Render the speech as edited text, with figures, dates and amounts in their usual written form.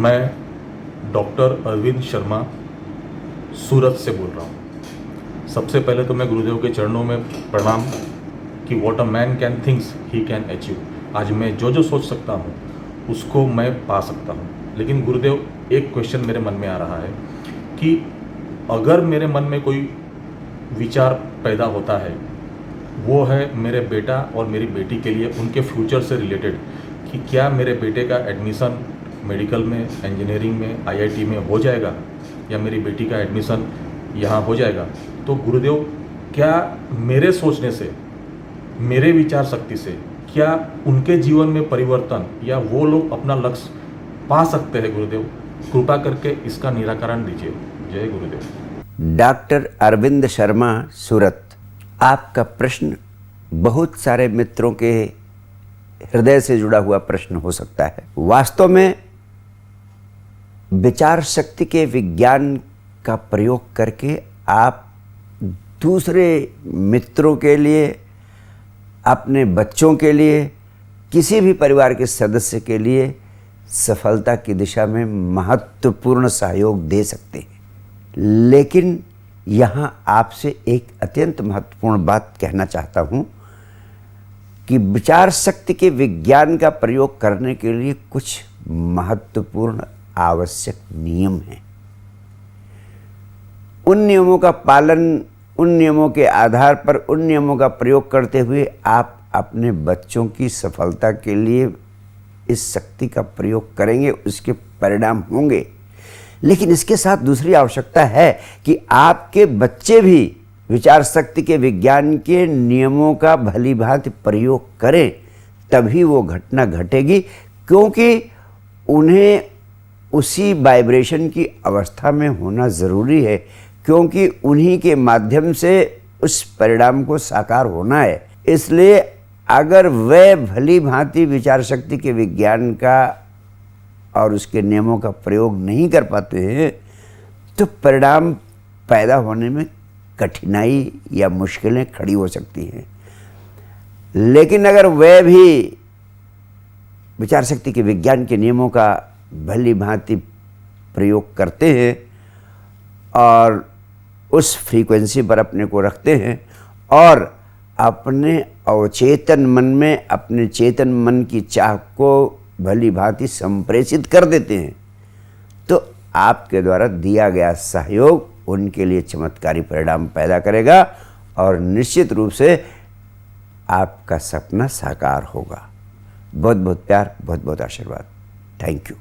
मैं डॉक्टर अरविंद शर्मा सूरत से बोल रहा हूँ। सबसे पहले तो मैं गुरुदेव के चरणों में प्रणाम कि what a man can thinks he can achieve. आज मैं जो जो सोच सकता हूँ उसको मैं पा सकता हूँ। लेकिन गुरुदेव, एक क्वेश्चन मेरे मन में आ रहा है कि अगर मेरे मन में कोई विचार पैदा होता है, वो है मेरे बेटा और मेरी बेटी के लिए, उनके फ्यूचर से रिलेटेड, कि क्या मेरे बेटे का एडमिशन मेडिकल में, इंजीनियरिंग में, आईआईटी में हो जाएगा या मेरी बेटी का एडमिशन यहाँ हो जाएगा। तो गुरुदेव, क्या मेरे सोचने से, मेरे विचार शक्ति से, क्या उनके जीवन में परिवर्तन या वो लोग अपना लक्ष्य पा सकते हैं? गुरुदेव, कृपा करके इसका निराकरण दीजिए। जय गुरुदेव। डॉक्टर अरविंद शर्मा, सूरत। आपका प्रश्न बहुत सारे मित्रों के हृदय से जुड़ा हुआ प्रश्न हो सकता है। वास्तव में विचार शक्ति के विज्ञान का प्रयोग करके आप दूसरे मित्रों के लिए, अपने बच्चों के लिए, किसी भी परिवार के सदस्य के लिए सफलता की दिशा में महत्वपूर्ण सहयोग दे सकते हैं। लेकिन यहाँ आपसे एक अत्यंत महत्वपूर्ण बात कहना चाहता हूँ कि विचार शक्ति के विज्ञान का प्रयोग करने के लिए कुछ महत्वपूर्ण आवश्यक नियम हैं। उन नियमों का पालन, उन नियमों के आधार पर, उन नियमों का प्रयोग करते हुए आप अपने बच्चों की सफलता के लिए इस शक्ति का प्रयोग करेंगे, उसके परिणाम होंगे। लेकिन इसके साथ दूसरी आवश्यकता है कि आपके बच्चे भी विचार शक्ति के विज्ञान के नियमों का भली भांति प्रयोग करें, तभी वो घटना घटेगी, क्योंकि उन्हें उसी वाइब्रेशन की अवस्था में होना ज़रूरी है, क्योंकि उन्हीं के माध्यम से उस परिणाम को साकार होना है। इसलिए अगर वे भली भांति विचार शक्ति के विज्ञान का और उसके नियमों का प्रयोग नहीं कर पाते हैं, तो परिणाम पैदा होने में कठिनाई या मुश्किलें खड़ी हो सकती हैं। लेकिन अगर वे भी विचार शक्ति के विज्ञान के नियमों का भली भांति प्रयोग करते हैं और उस फ्रीक्वेंसी पर अपने को रखते हैं और अपने अवचेतन मन में अपने चेतन मन की चाह को भली भांति संप्रेषित कर देते हैं, तो आपके द्वारा दिया गया सहयोग उनके लिए चमत्कारी परिणाम पैदा करेगा और निश्चित रूप से आपका सपना साकार होगा। बहुत बहुत प्यार, बहुत बहुत आशीर्वाद। Thank you.